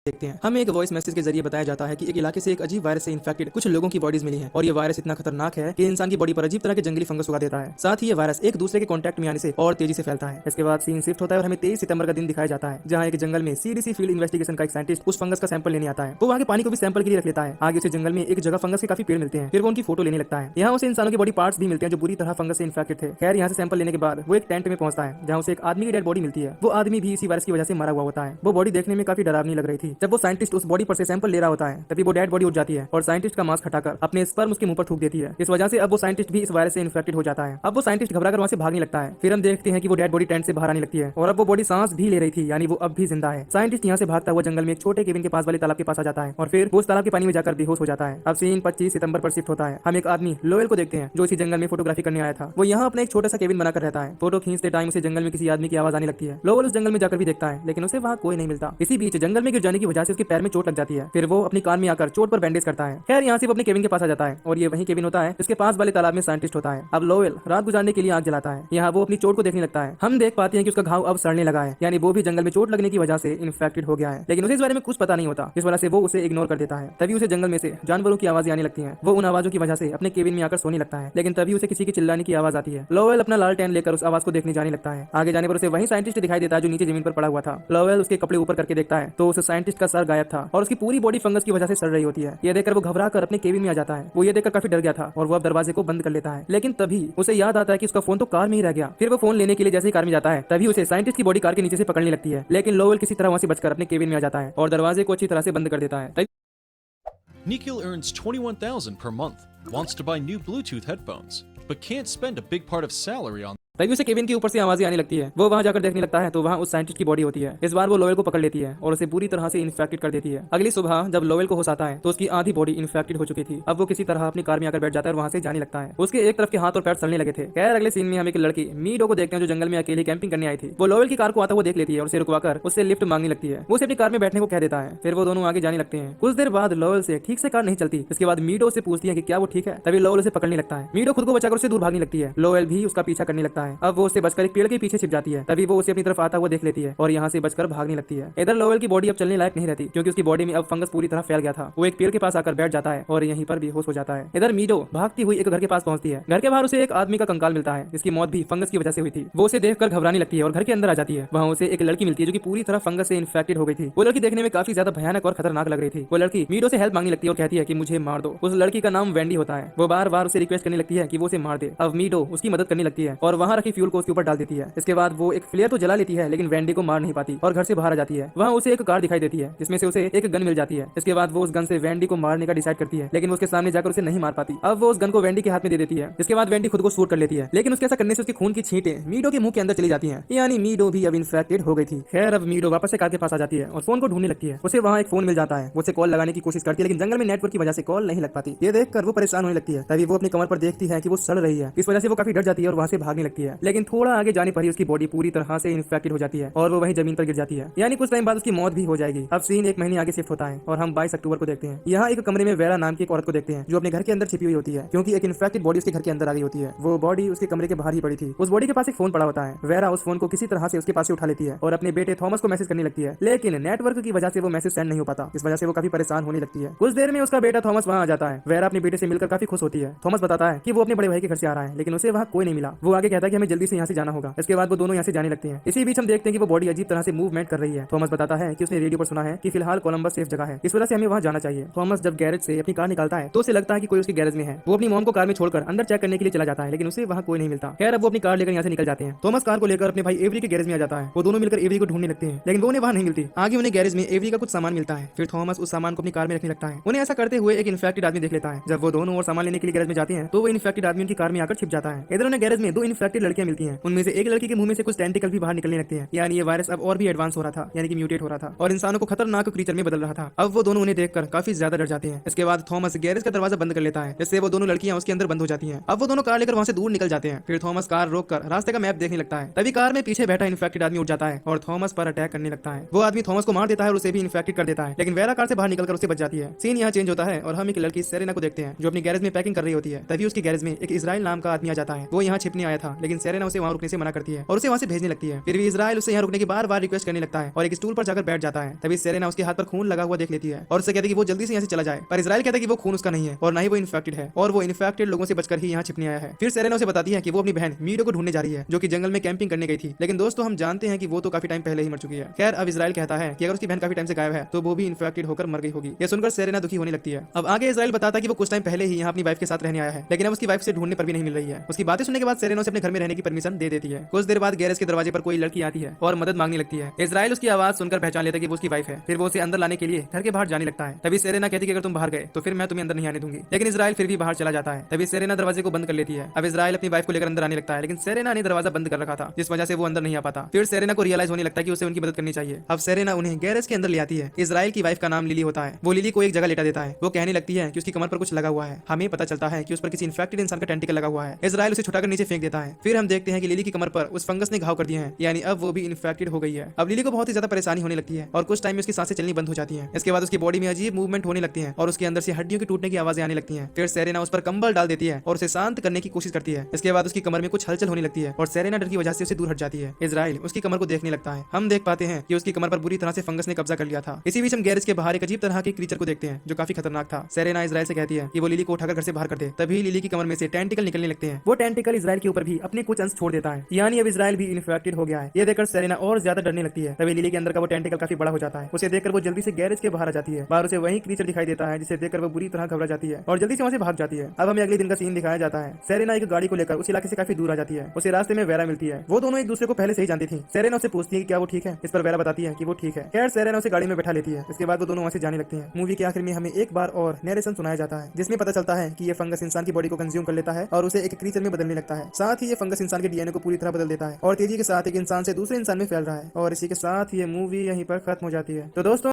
देखते हैं। हमें एक वॉइस मैसेज के जरिए बताया जाता है कि एक इलाके से एक अजीब वायरस से इन्फेक्टेड कुछ लोगों की बॉडीज मिली हैं और ये वायरस इतना खतरनाक है कि इंसान की बॉडी पर अजीब तरह के जंगली फंगस उगा देता है। साथ ही ये वायरस एक दूसरे के कॉन्टैक्ट में आने से और तेजी से फैलता है। इसके बाद सीन शिफ्ट होता है और हमें 23 सितंबर का दिन दिखाया जाता है, जहाँ एक जंगल में सीडीसी फील्ड इन्वेस्टिगेशन का एक साइंटिस्ट उस फंगस का सैंपल लेने आता है। वो वहाँ के पानी को भी सैंपल के लिए रख लेता है। आगे उसे जंगल में एक जगह फंगस के काफी पेड़ मिलते हैं। फिर वो उनकी फोटो लेने लगता है। यहाँ उसे इंसानों के बॉडी पार्ट्स भी मिलते हैं जो बुरी तरह फंगस से इन्फेक्टेड थे। खैर यहाँ से सैंपल लेने के बाद वो एक टेंट में पहुंचता है, जहाँ उसे एक आदमी की डेड बॉडी मिलती है। वो आदमी भी इसी वायरस की वजह से मरा हुआ होता है। वो बॉडी देखने में काफी डरावनी लग रही थी। जब वो साइंटिस्ट उस बॉडी पर से सैंपल ले रहा होता है, तभी वो डेड बॉडी उठ जाती है और साइंटिस्ट का मास्क हटाकर अपने स्पर्म उसके मुंह पर थूक देती है। इस वजह से अब वो साइंटिस्ट भी इस वायरस से इन्फेक्टेड हो जाता है। अब वो साइंटिस्ट घबराकर वहां से भागने लगता है। फिर हम देखते हैं कि वो डेड बॉडी टेंट से बाहर आने लगती है और अब वो बॉडी सांस भी ले रही थी, यानी वो अब भी जिंदा है। साइंटिस्ट यहाँ से भागता हुआ जंगल में एक छोटे केबिन के पास वाले तालाब के पास आ जाता है और फिर वो उस तालाब के पानी में जाकर बेहोश हो जाता है। अब सीन 25 सितंबर पर शिफ्ट होता है। हम एक आदमी लोएल को देखते हैं जो इसी जंगल में फोटोग्राफी करने आया था। वो यहाँ अपना एक छोटा सा केबिन बनाकर रहता है। फोटो खींचते टाइम उसे जंगल में किसी आदमी की आवाज आने लगती है। लोएल उस जंगल में जाकर भी देखता है, लेकिन उसे वहाँ कोई नहीं मिलता। इसी बीच जंगल में गिर जाने की वजह से उसके पैर में चोट लग जाती है। फिर वो अपनी कार में आकर चोट पर बैंडेज करता है। खैर यहाँ से वो अपने केबिन के पास आ जाता है और ये वही केबिन होता है जिसके पास वाले तालाब में साइंटिस्ट होता है। अब लोएल रात गुजारने के लिए आग जलाता है। यहाँ वो अपनी चोट को देखने लगता है। हम देख पाते हैं कि उसका घाव अब सड़ने लगा है, यानी वो भी जंगल में चोट लगने की वजह से इन्फेक्टेड हो गया है। लेकिन उसे इस बारे में कुछ पता नहीं होता, इस वजह से वो उसे इग्नोर कर देता है। तभी उसे जंगल में से जानवरों की आवाजें आने लगती हैं। वो उन आवाजों की वजह से अपने केबिन में आकर सोने लगता है, लेकिन तभी उसे किसी की चिल्लाने की आवाज आती है। लोएल अपना लालटेन लेकर उस आवाज को देखने जाने लगता है। आगे जाने पर उसे वही साइंटिस्ट दिखाई देता है जो नीचे जमीन पर पड़ा हुआ था। लोएल उसके कपड़े ऊपर करके देखता है तो उस साइंटिस्ट का सर गायब था और उसकी पूरी बॉडी फंगस की वजह से सड़ रही होती है। ये देखकर वो घबरा कर अपने केबिन में आ जाता है। वो ये देखकर काफी डर गया था और वो अब दरवाजे को बंद कर लेता है। लेकिन तभी उसे याद आता है कि उसका फोन तो कार में ही रह गया। फिर वो फोन लेने के लिए जैसे ही कार में जाता है, तभी उसे साइंटिस्ट की बॉडी कार के नीचे से पकड़ने लगती है। लेकिन लोएल किसी तरह वहां से बचकर अपने केबिन में आ जाता है और दरवाजे को अच्छी तरह से बंद कर देता है। Nikhil earns $21,000 per month, wants to buy new Bluetooth headphones, but can't spend a big part of salary on तभी उसे केबिन के ऊपर से आवाजें आने लगती है। वो वहां जाकर देखने लगता है तो वहां उस साइंटिस्ट की बॉडी होती है। इस बार वो लोएल को पकड़ लेती है और उसे पूरी तरह से इन्फेक्टेड कर देती है। अगली सुबह जब लोएल को होश आता है तो उसकी आधी बॉडी इन्फेक्टेड हो चुकी थी। अब वो किसी तरह अपनी कार में आकर बैठ जाता है और वहां से जाने लगता है। उसके एक तरफ के हाथ और पैर सड़ने लगे थे। खैर अगले सीन में हम एक लड़की मीडो को देखते हैं जो जंगल में अकेली कैंपिंग करने आई थी। वो लोएल की कार को आता हुआ देख लेती है और उसे रुकवाकर उससे लिफ्ट मांगने लगती है। वो उसे अपनी कार में बैठने को कह देता है। फिर वो दोनों आगे जाने लगते हैं। कुछ देर बाद लोएल से ठीक से कार नहीं चलती। इसके बाद मीडो से पूछती है कि क्या वो ठीक है। तभी लोएल उसे पकड़ने लगता है। मीडो खुद को बचाकर उससे दूर भागने लगती है। लोएल भी उसका पीछा करने लगता है। अब वो उससे बचकर एक पेड़ के पीछे छिप जाती है। तभी वो उसे अपनी तरफ आता हुआ देख लेती है और यहाँ से बचकर भागने लगती है। इधर लोएल की बॉडी अब चलने लायक नहीं रहती क्योंकि उसकी बॉडी में अब फंगस पूरी तरह फैल गया था। वो एक पेड़ के पास आकर बैठ जाता है और यहीं पर बेहोश हो जाता है। इधर मीडो भागती हुई एक घर के पास पहुंचती है। घर के बाहर उसे एक आदमी का कंकाल मिलता है जिसकी मौत भी फंगस की वजह से हुई थी। वो उसे देखकर घबराने लगती है और घर के अंदर आ जाती है। वहाँ उसे एक लड़की मिलती है जो कि पूरी तरह फंगस से इन्फेक्टेड हो गई थी। वो लड़की देखने में काफी ज्यादा भयानक और खतरनाक लग रही थी। वो लड़की मीडो से हेल्प मांगने लगती है और कहती है कि मुझे मार दो। उस लड़की का नाम वेंडी होता है। वो बार बार उसे रिक्वेस्ट करने लगती है कि वो उसे मार दे। अब मीडो उसकी मदद करने लगती है और वहाँ रखी फ्यूल को उसके ऊपर डाल देती है। इसके बाद वो एक फ्लेयर तो जला लेती है लेकिन वेंडी को मार नहीं पाती और घर से बाहर आ जाती है। वहाँ उसे एक कार दिखाई देती है जिसमें से उसे एक गन मिल जाती है। इसके बाद वो उस गन से वेंडी को मारने का डिसाइड करती है, लेकिन वो उसके सामने जाकर उसे नहीं मार पाती। अब वो उस गन को वेंडी के हाथ में दे देती है। इसके बाद वेंडी खुद को शूट कर लेती है, लेकिन उसके ऐसा करने से उसकी खून की छींटें मीडो के मुंह के अंदर चली जाती हैं, यानी मीडो भी अब इन्फेक्टेड हो गई थी। खैर अब मीडो वापस से कार के पास आ जाती है और फोन को ढूंढने लगती है। उसे वहाँ एक फोन मिल जाता है। वो उसे कॉल लगाने की कोशिश करती है लेकिन जंगल में नेटवर्क की वजह से कॉल नहीं लग पाती। ये देखकर वो परेशान होने लगती है। तभी वो अपनी कमर पर देखती है कि वो सड़ रही है। इस वजह से वो काफी डर जाती है और वहाँ से भागने लगती है। लेकिन थोड़ा आगे जाने पर ही उसकी बॉडी पूरी तरह से इन्फेक्टेड हो जाती है और वो वहीं जमीन पर गिर जाती है, यानी कुछ टाइम बाद उसकी मौत भी हो जाएगी। अब सीन एक महीने आगे शिफ्ट होता है और हम 22 अक्टूबर को देखते हैं। यहाँ एक कमरे में वेरा नाम की एक औरत को देखते हैं जो अपने घर के अंदर छिपी हुई होती है क्योंकि एक इन्फेक्टेड बॉडी उसके घर के अंदर आ गई होती है। वो बॉडी उसके कमरे के बाहर ही पड़ी थी। उस बॉडी के पास एक फोन पड़ा होता है। वेरा उस फोन को किसी तरह से उसके पास से उठा लेती है और अपने बेटे थॉमस को मैसेज करने लगती है, लेकिन नेटवर्क की वजह से वो मैसेज सेंड नहीं हो पाता। इस वजह से वो काफी परेशान होने लगती है। कुछ देर में उसका बेटा थॉमस वहाँ आ जाता है। वेरा अपने बेटे से मिलकर काफी खुश होती है। थॉमस बताता है कि वो अपने बड़े भाई के घर से आ रहा है, लेकिन उसे वहाँ कोई नहीं मिला। वो आगे कहता है कि हमें जल्दी से यहाँ से जाना होगा। इसके बाद वो दोनों यहाँ से जाने लगते हैं। इसी बीच हम देखते हैं कि वो बॉडी अजीब तरह से मूवमेंट कर रही है। थॉमस बताता है कि उसने रेडियो पर सुना है कि फिलहाल कोलंबस सेफ जगह है, इस वजह से हमें वहाँ जाना चाहिए। थॉमस जब गैरेज से अपनी कार निकालता है तो उसे लगता है कि कोई उसके गैरेज में है। वो अपनी मॉम को कार में छोड़कर अंदर चेक करने के लिए चला जाता है, लेकिन उसे वहाँ कोई नहीं मिलता। खैर अब वो अपनी कार लेकर यहाँ से निकल जाते हैं। थॉमस कार को लेकर अपने भाई एवरी के गैरेज में आ जाता है। वो दोनों मिलकर एवरी को ढूंढने लगते हैं, लेकिन वो उन्हें वहाँ नहीं मिलती। आगे उन्हें गैरेज में एवरी का कुछ सामान मिलता है। फिर थॉमस उस सामान को अपनी कार में रखने लगता है। उन्हें ऐसा करते हुए एक इन्फेक्टेड आदमी देख लेता है। जब वो दोनों और सामान लेने के लिए गैरेज में जाते हैं तो वो इन्फेक्टेड आदमी उनकी कार में आकर छिप जाता है। इधर उन्हें गैरेज में दो इन्फेक्टेड लड़कियां मिलती हैं। उनमें से एक लड़की के मुंह में से कुछ टेंटिकल भी बाहर निकलने लगते हैं, यानी ये वायरस अब और भी एडवांस हो रहा था, यानी कि म्यूटेट हो रहा था और इंसानों को खतरनाक क्रीचर में बदल रहा था। अब वो दोनों उन्हें देखकर काफी ज्यादा डर जाते हैं। इसके बाद थॉमस गैरेज का दरवाजा बंद कर लेता है, जिससे वो दोनों लड़कियां उसके अंदर बंद हो जाती हैं। अब वो दोनों कार लेकर वहां से दूर निकल जाते हैं। फिर थॉमस कार रोककर रास्ते का मैप देखने लगता है। तभी कार में पीछे बैठा इन्फेक्टेड आदमी उठ जाता है और थॉमस पर अटैक करने लगता है। वो आदमी थॉमस को मार देता है और उसे भी इन्फेक्टेड कर देता है, लेकिन वेरा कार से बाहर निकलकर उसे बच जाती है। सीन यहाँ चेंज होता है और हम एक लड़की सेरेना को देखते हैं जो अपनी गैरेज में पैकिंग कर रही होती है। तभी उसके गैरेज में एक इजराइल नाम का आदमी आ जाता है। वो यहाँ छिपने आया था, लेकिन लेकिन सेरेना उसे वहाँ रुकने से मना करती है और उसे वहाँ से भेजने लगती है। फिर भी इजराइल उससे यहाँ रुकने की बार बार रिक्वेस्ट करने लगता है और एक स्टूल पर जाकर बैठ जाता है। तभी सेरेना उसके हाथ पर खून लगा हुआ देख लेती है और उससे कहती है कि वो जल्दी से यहाँ से चला जाए, पर इजराइल कहता है कि वो खून उसका नहीं है और ना ही वो इन्फेक्टेड है और वो इन्फेक्टेड लोगों से बचकर ही यहाँ छिपने आया है। फिर सेरेना उसे बताती है कि वो अपनी बहन मीडो को ढूंढने जा रही है जो कि जंगल में कैंपिंग करने गई थी, लेकिन दोस्तों हम जानते हैं कि वो तो काफी टाइम पहले ही मर चुकी है। खैर अब इजराइल कहता है कि अगर उसकी बहन काफी टाइम से गायब है तो वो भी इन्फेक्टेड होकर मर गई होगी। यह सुनकर सेरेना दुखी होने लगती है। अब आगे इजराइल बताता है कि वो कुछ टाइम पहले ही यहाँ अपनी वाइफ के साथ रहने आया है, लेकिन अब उसकी वाइफ से ढूंढने पर भी नहीं मिल रही है। उसकी बातें सुनने के बाद सेरेना उसे अपने घर में रहने की परमिशन दे देती है। कुछ देर बाद गैरेज के दरवाजे पर कोई लड़की आती है और मदद मांगने लगती है। इजराइल उसकी आवाज सुनकर पहचान लेता है कि वो उसकी वाइफ है। फिर वो उसे अंदर लाने के लिए घर के बाहर जाने लगता है। तभी सेरेना कहती है कि अगर तुम बाहर गए तो फिर मैं तुम्हें अंदर नहीं आने दूंगी, लेकिन इजराइल फिर भी बाहर चला जाता है। तभी सेरेना दरवाजे को बंद कर लेती है। अब इजराइल अपनी वाइफ को लेकर अंदर आने लगता है, लेकिन सेरेना ने दरवाजा बंद कर रखा था जिस वजह से वो अंदर नहीं आ पाता। फिर सेरेना को रियलाइज होने लगता है कि उसे उनकी मदद करनी चाहिए। अब सेरेना उन्हें गैरेज के अंदर ले आती है। इजराइल की वाइफ का नाम लिली होता है। वो लिली को एक जगह लेटा देता है। वो कहने लगती है कि उसकी कमर पर कुछ लगा हुआ है। हमें पता चलता है कि उस पर किसी इन्फेक्टेड इंसान का टेंटिकल लगा हुआ है। इजराइल उसे छुटाकर नीचे फेंक देता है। फिर हम देखते हैं कि लिली की कमर पर उस फंगस ने घाव कर दिए हैं, यानी अब वो भी इन्फेक्टेड हो गई है। अब लिली को बहुत ही ज्यादा परेशानी होने लगती है और कुछ टाइम में उसकी सांसें चलनी बंद हो जाती हैं। इसके बाद उसकी बॉडी में अजीब मूवमेंट होने लगती है और उसके अंदर से हड्डियों के टूटने की आवाजें आने लगती हैं। फिर सेरेना उस पर कंबल डाल देती है और उसे शांत करने की कोशिश करती है। इसके बाद उसकी कमर में कुछ हलचल होने लगती है और सेरेना डर की वजह से उसे दूर हट जाती है। इजराइल उसकी कमर को देखने लगता है। हम देख पाते हैं कि उसकी कमर पर बुरी तरह से फंगस ने कब्जा कर लिया था। इसी बीच हम गैरेज के बाहर एक अजीब तरह के क्रीचर को देखते हैं जो काफी खतरनाक था। सेरेना इजराइल से कहती है कि वो लिली को उठाकर घर से बाहर कर दे। तभी लिली की कमर में से टेंटिकल निकलने लगते हैं। वो टेंटिकल इजराइल के ऊपर भी अपने कुछ अंश छोड़ देता है, यानी अब इजराइल भी इन्फेक्टेड हो गया है। ये देखकर सेरेना और ज्यादा डरने लगती है। तभी लिली के अंदर का वो टेंटिकल काफी बड़ा हो जाता है। उसे देखकर वो जल्दी से गैरेज के बाहर आ जाती है। बाहर उसे वही क्रीचर दिखाई देता है जिसे देखकर वो बुरी तरह घबरा जाती है और जल्दी से वहाँ से भाग जाती है। अब हमें अगले दिन का सीन दिखाया जाता है। सेरेना एक गाड़ी को लेकर उस इलाके से काफी दूर आ जाती है। उसे रास्ते में वेरा मिलती है। वो दोनों एक दूसरे को पहले से ही जानती थी। सेरेना उसे पूछती है कि क्या वो ठीक है। इस पर वेरा बताती है कि वो ठीक है। खैर सेरेना उसे गाड़ी में बैठा लेती है। इसके बाद वो दोनों वहाँ से जाने लगती हैं। मूवी के आखिर में हमें एक बार और नरेशन सुनाया जाता है जिसमें पता चलता है कि ये फंगस इंसान की बॉडी को कंज्यूम कर लेता है और उसे एक क्रीचर में बदलने लगता है। साथ ही ये फंगस इंसान के डीएनए को पूरी तरह बदल देता है और तेजी के साथ एक इंसान से दूसरे इंसान में फैल रहा है। और इसी के साथ ये मूवी यहीं पर खत्म हो जाती है। तो दोस्तों